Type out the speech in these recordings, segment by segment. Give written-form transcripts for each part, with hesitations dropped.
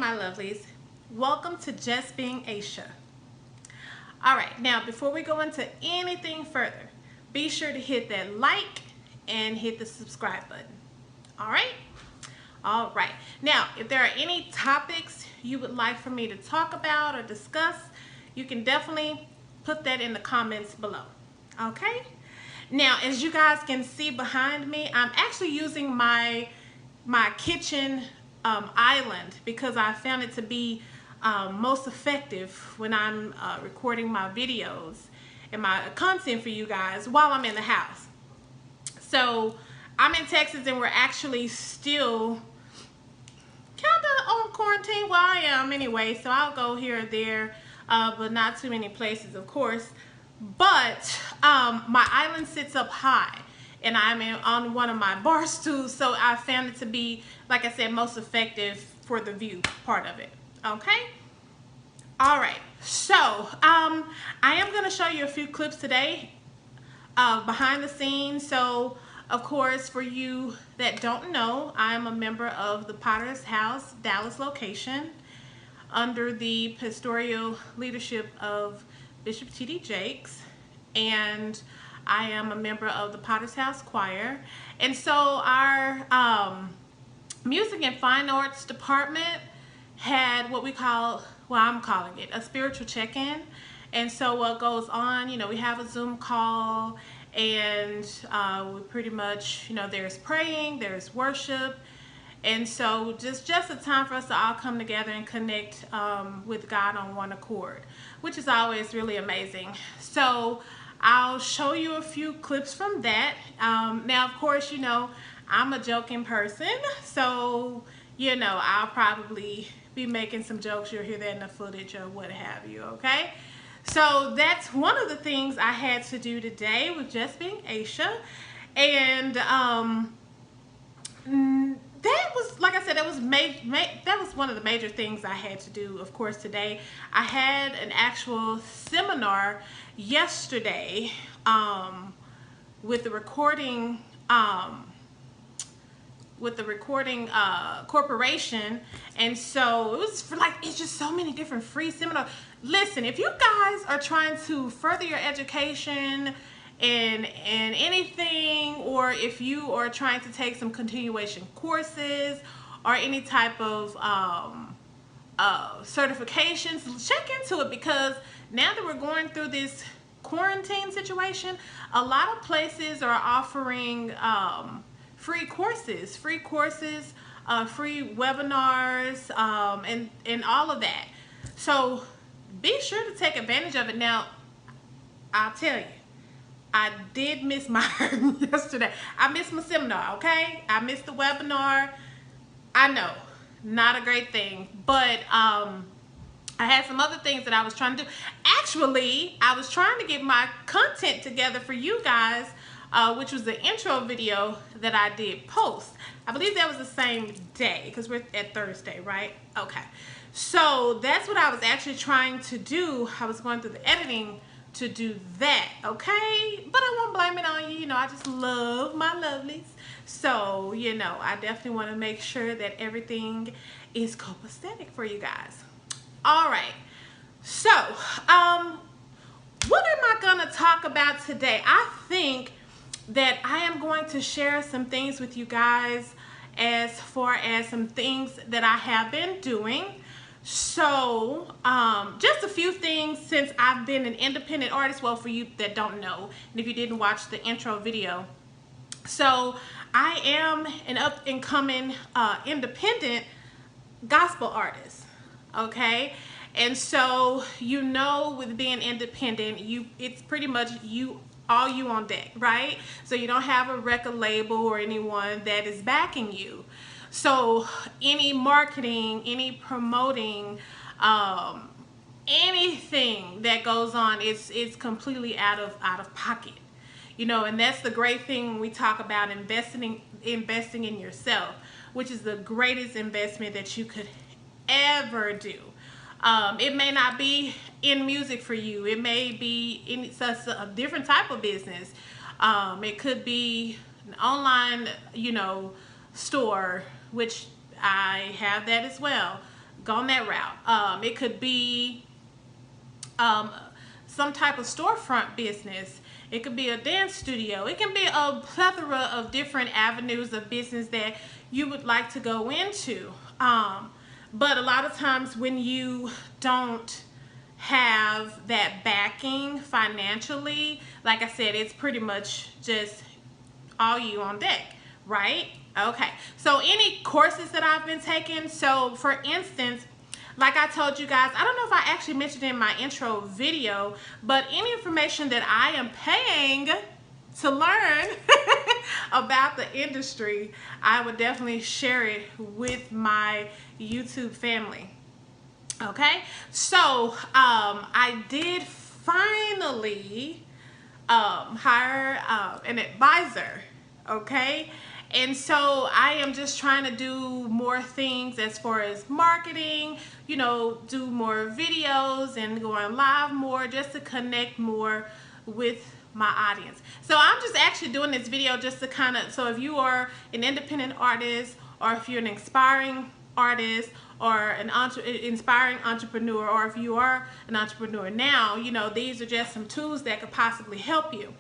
my lovelies. Welcome to Just Being Asha. All right, now before we go into anything further, be sure to hit that like and hit the subscribe button. All right? All right. Now, if there are any topics you would like for me to talk about or discuss, you can definitely put that in the comments below. Okay? Now, as you guys can see behind me, I'm actually using my kitchen island because I found it to be most effective when I'm recording my videos and my content for you guys while I'm in the house. So I'm in Texas and we're actually still kind of on quarantine. Well, I am anyway, so I'll go here or there, but not too many places, of course. But my island sits up high and I'm on one of my bar stools, so I found it to be, like I said, most effective for the view part of it. Okay? All right. So I am going to show you a few clips today behind the scenes. So, of course, for you that don't know, I am a member of the Potter's House Dallas location under the pastoral leadership of Bishop T.D. Jakes, and I am a member of the Potter's House Choir. And so our music and fine arts department had what we call, well, I'm calling it a spiritual check-in. And so what goes on, you know, we have a Zoom call and we pretty much, you know, there's praying, there's worship. And so just a time for us to all come together and connect with God on one accord, which is always really amazing. So I'll show you a few clips from that. Now, of course, you know, I'm a joking person, so, you know, I'll probably be making some jokes. You'll hear that in the footage or what have you, okay? So that's one of the things I had to do today with Just Being Asha. And that was, like I said, that was one of the major things I had to do, of course, today. I had an actual seminar yesterday with the recording corporation, and so it was for it's just so many different free seminars. Listen, if you guys are trying to further your education in anything, or if you are trying to take some continuation courses or any type of certifications, check into it, because now that we're going through this quarantine situation, a lot of places are offering free courses, free webinars, and all of that. So be sure to take advantage of it. Now, I'll tell you, I did miss mine yesterday. I missed my seminar, okay? I missed the webinar. I know, not a great thing, but I had some other things that I was trying to do. Actually, I was trying to get my content together for you guys, which was the intro video that I did post. I believe that was the same day, because we're at Thursday, right? Okay. So that's what I was actually trying to do. I was going through the editing to do that, okay? But I won't blame it on you. You know, I just love my lovelies. So, you know, I definitely want to make sure that everything is copacetic for you guys. All right. So, what am I going to talk about today? I think that I am going to share some things with you guys as far as some things that I have been doing. So just a few things since I've been an independent artist. Well, for you that don't know, and if you didn't watch the intro video, so I am an up and coming independent gospel artist, okay? And so, you know, with being independent, it's pretty much all you on deck, right? So you don't have a record label or anyone that is backing you. So any marketing, any promoting, anything that goes on, it's completely out of pocket, you know. And that's the great thing when we talk about investing in yourself, which is the greatest investment that you could ever do. It may not be in music for you. It may be in a different type of business. It could be an online, you know, store, which I have that as well. gone that route. It could be some type of storefront business. It could be a dance studio. It can be a plethora of different avenues of business that you would like to go into. But a lot of times when you don't have that backing financially, like I said, it's pretty much just all you on deck, right? Okay, so any courses that I've been taking, so for instance, like I told you guys, I don't know if I actually mentioned in my intro video, but any information that I am paying to learn about the industry, I would definitely share it with my YouTube family. Okay, so I did finally hire an advisor. Okay, and so I am just trying to do more things as far as marketing, you know, do more videos and going live more, just to connect more with my audience. So I'm just actually doing this video just to kind of, so if you are an independent artist, or if you're an inspiring artist, or an inspiring entrepreneur, or if you are an entrepreneur now, you know, these are just some tools that could possibly help you.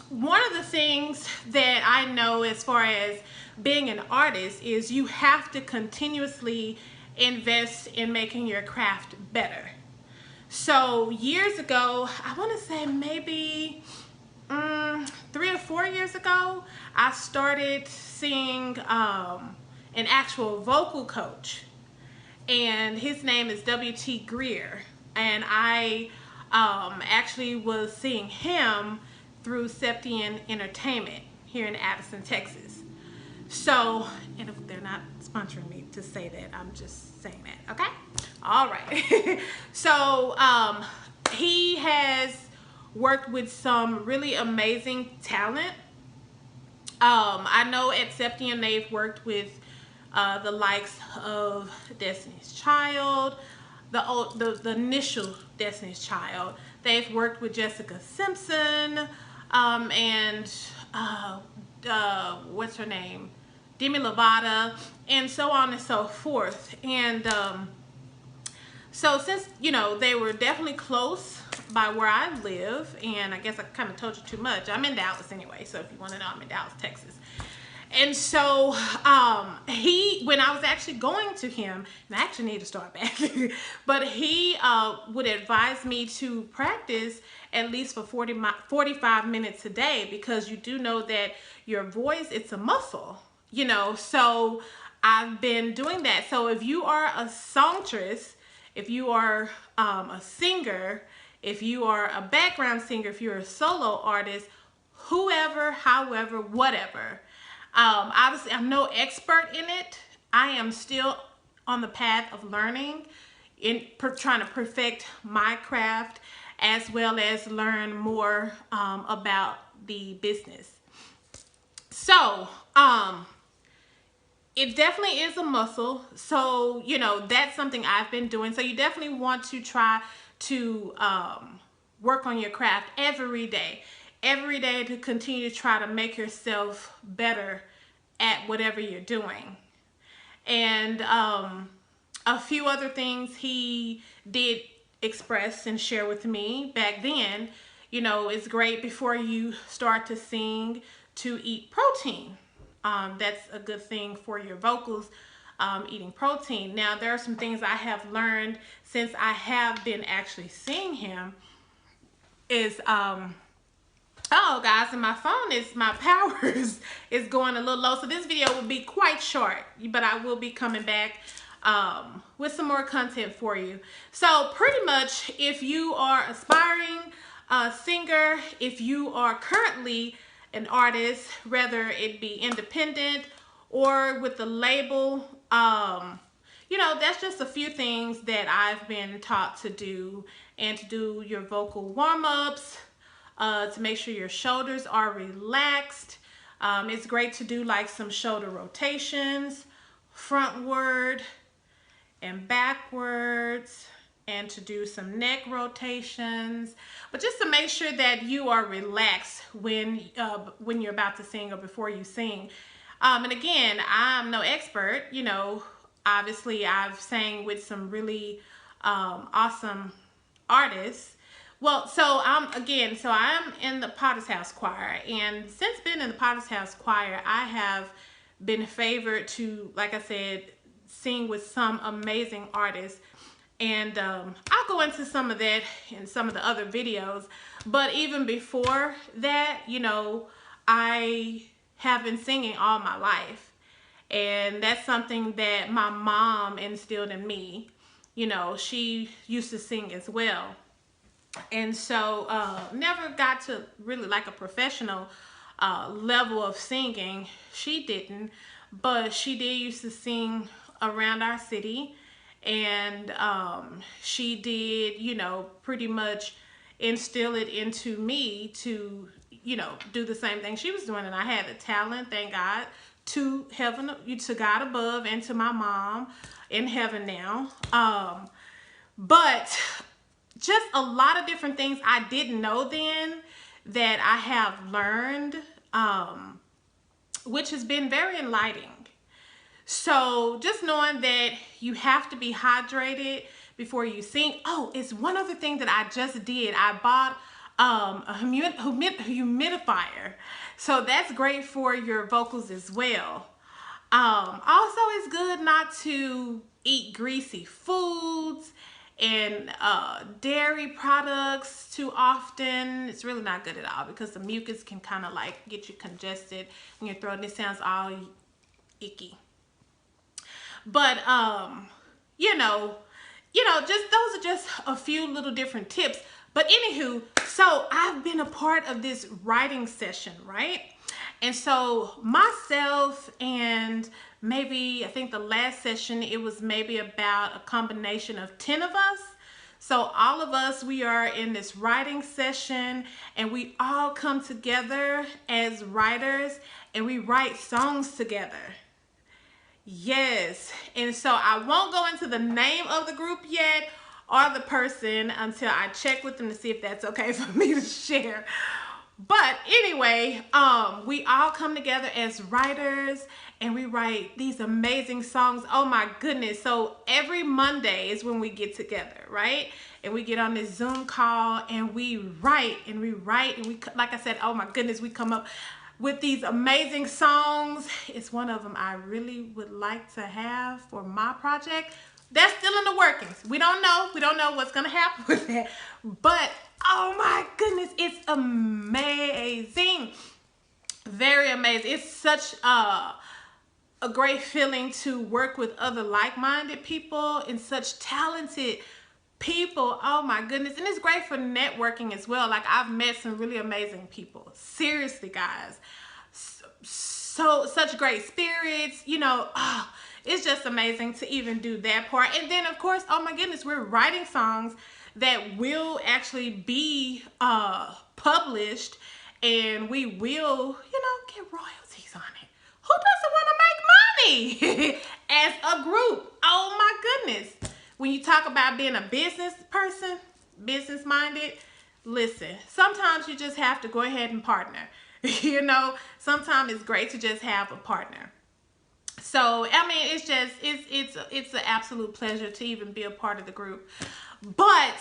One of the things that I know as far as being an artist is you have to continuously invest in making your craft better. So years ago, I want to say maybe 3 or 4 years ago, I started seeing an actual vocal coach, and his name is W.T. Greer, and I actually was seeing him through Septian Entertainment here in Addison, Texas. So, and if they're not sponsoring me to say that, I'm just saying that, okay? All right. So, he has worked with some really amazing talent. I know at Septian they've worked with the likes of Destiny's Child, the initial Destiny's Child. They've worked with Jessica Simpson, and what's her name? Demi Lovato, and so on and so forth. And so since, you know, they were definitely close by where I live, and I guess I kind of told you too much. I'm in Dallas anyway, so if you want to know, I'm in Dallas, Texas. And so when I was actually going to him, and I actually need to start back, but he would advise me to practice at least for 45 minutes a day, because you do know that your voice, it's a muscle, you know. So I've been doing that. So if you are a songstress, if you are a singer, if you are a background singer, if you're a solo artist, whoever, however, whatever, obviously I'm no expert in it. I am still on the path of learning, trying to perfect my craft, as well as learn more about the business. So it definitely is a muscle. So, you know, that's something I've been doing. So you definitely want to try to work on your craft every day to continue to try to make yourself better at whatever you're doing. And a few other things he did express and share with me back then, you know, it's great before you start to sing to eat protein. That's a good thing for your vocals, eating protein. Now, there are some things I have learned since I have been actually seeing him is, oh guys, and my phone is, my power is going a little low. So this video will be quite short, but I will be coming back with some more content for you. So pretty much, if you are aspiring singer, if you are currently an artist, whether it be independent or with the label, you know, that's just a few things that I've been taught to do, and to do your vocal warm-ups, to make sure your shoulders are relaxed. It's great to do like some shoulder rotations, frontward and backwards, and to do some neck rotations, but just to make sure that you are relaxed when you're about to sing or before you sing. And again, I'm no expert, you know, Obviously, I've sang with some really awesome artists. Well, so I'm in the Potter's House Choir, and since being in the Potter's House Choir, I have been favored to, like I said, sing with some amazing artists. And I'll go into some of that in some of the other videos. But even before that, I have been singing all my life. And that's something that my mom instilled in me. She used to sing as well. And so never got to really like a professional level of singing. She didn't, but she did used to sing around our city. And she did, pretty much instill it into me to, do the same thing she was doing. And I had the talent, thank God, to heaven, to God above, and to my mom in heaven now. But just a lot of different things I didn't know then that I have learned, which has been very enlightening. So just knowing that you have to be hydrated before you sing. Oh, it's one other thing that I just did. I bought a humidifier. So that's great for your vocals as well. Also, it's good not to eat greasy foods and dairy products too often. It's really not good at all because the mucus can kind of like get you congested in your throat and it sounds all icky. But just those are just a few little different tips. But anywho, so I've been a part of this writing session, right? And so myself and maybe, I think the last session, it was maybe about a combination of 10 of us. So all of us, we are in this writing session and we all come together as writers and we write songs together. Yes, and so I won't go into the name of the group yet or the person until I check with them to see if that's okay for me to share. But anyway, we all come together as writers and we write these amazing songs. Oh my goodness. So every Monday is when we get together, right? And we get on this Zoom call and we write and we write and we, like I said, oh my goodness, we come up with these amazing songs. It's one of them I really would like to have for my project. That's still in the workings. We don't know. We don't know what's going to happen with that. But, oh my goodness, it's amazing. Very amazing. It's such a great feeling to work with other like-minded people and such talented people. Oh my goodness. And it's great for networking as well. Like, I've met some really amazing people. Seriously, guys. Such great spirits, it's just amazing to even do that part. And then of course, oh my goodness, we're writing songs that will actually be published and we will, get royalties on it. Who doesn't want to make money as a group? Oh my goodness. When you talk about being a business person, business minded, listen, sometimes you just have to go ahead and partner. Sometimes it's great to just have a partner. So, I mean, it's an absolute pleasure to even be a part of the group. But,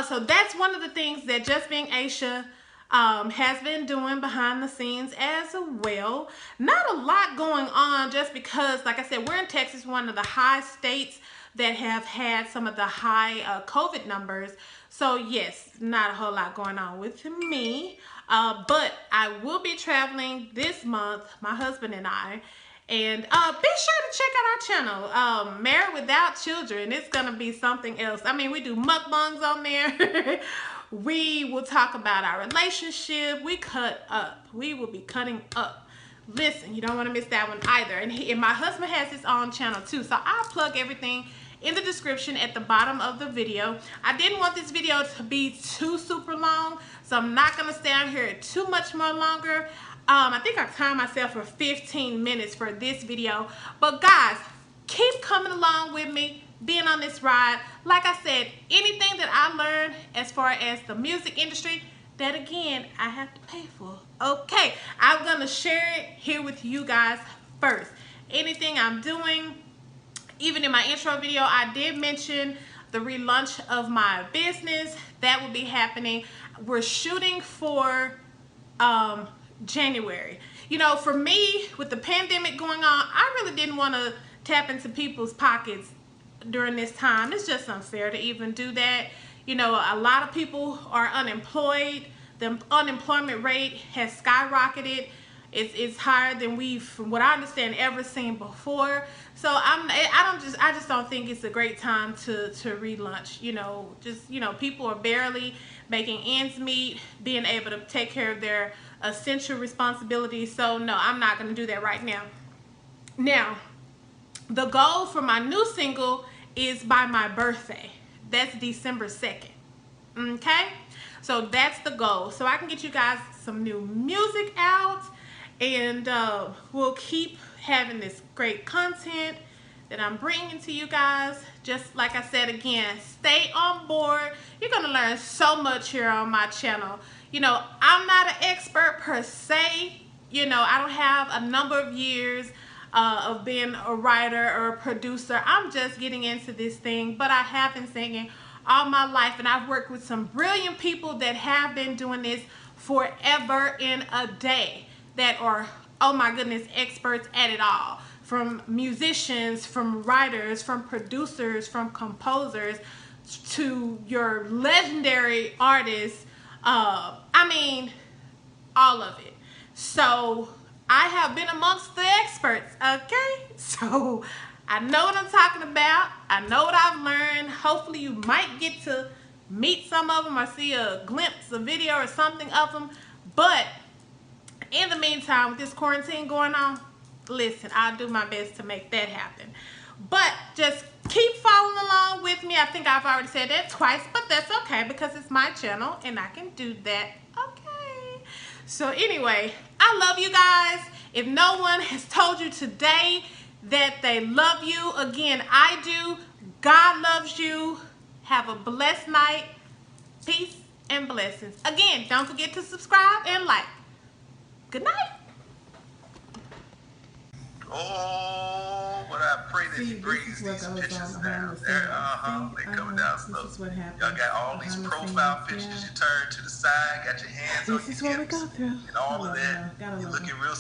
so that's one of the things that Just Being Asha has been doing behind the scenes as well. Not a lot going on just because, like I said, we're in Texas, one of the high states that have had some of the high COVID numbers. So yes, not a whole lot going on with me. But I will be traveling this month, my husband and I. And be sure to check out our channel, Married Without Children. It's going to be something else. I mean, we do mukbangs on there. We will talk about our relationship. We cut up. We will be cutting up. Listen, you don't want to miss that one either. And my husband has his own channel too. So I'll plug everything in the description at the bottom of the video. I didn't want this video to be too super long, so I'm not going to stay on here too much more longer. I think I timed myself for 15 minutes for this video. But guys, keep coming along with me, being on this ride. Like I said, anything that I learned as far as the music industry, that again, I have to pay for. Okay, I'm going to share it here with you guys first. Anything I'm doing, even in my intro video, I did mention the relaunch of my business. That will be happening. We're shooting for January. You know, for me, with the pandemic going on, I really didn't want to tap into people's pockets during this time. It's just unfair to even do that. You know, a lot of people are unemployed. The unemployment rate has skyrocketed. It's higher than we've, from what I understand, ever seen before. So I just don't think it's a great time to relaunch. You know, just, you know, people are barely making ends meet, being able to take care of their essential responsibilities. So no, I'm not going to do that right now. Now, the goal for my new single is by my birthday. That's December 2nd. Okay? So that's the goal. So I can get you guys some new music out, and we'll keep having this great content that I'm bringing to you guys. Just like I said again, stay on board. You're going to learn so much here on my channel. You know, I'm not an expert per se. You know, I don't have a number of years of being a writer or a producer. I'm just getting into this thing, but I have been singing all my life, and I've worked with some brilliant people that have been doing this forever and a day, that are, oh my goodness, experts at it all. From musicians, from writers, from producers, from composers, to your legendary artists. I mean, all of it. So I have been amongst the experts, okay? So I know what I'm talking about. I know what I've learned. Hopefully you might get to meet some of them or see a glimpse, a video or something of them. But in the meantime, with this quarantine going on, listen, I'll do my best to make that happen. But just keep following along with me. I think I've already said that twice, but that's okay because it's my channel and I can do that. Okay. So anyway, I love you guys. If no one has told you today that they love you, again, I do. God loves you. Have a blessed night. Peace and blessings. Again, don't forget to subscribe and like. Good night. Oh, but I pray that he brings these pictures down. There, they coming down slow. Y'all got all these profile pictures. You turn to the side, got your hands on your hips, and all of that. You're looking real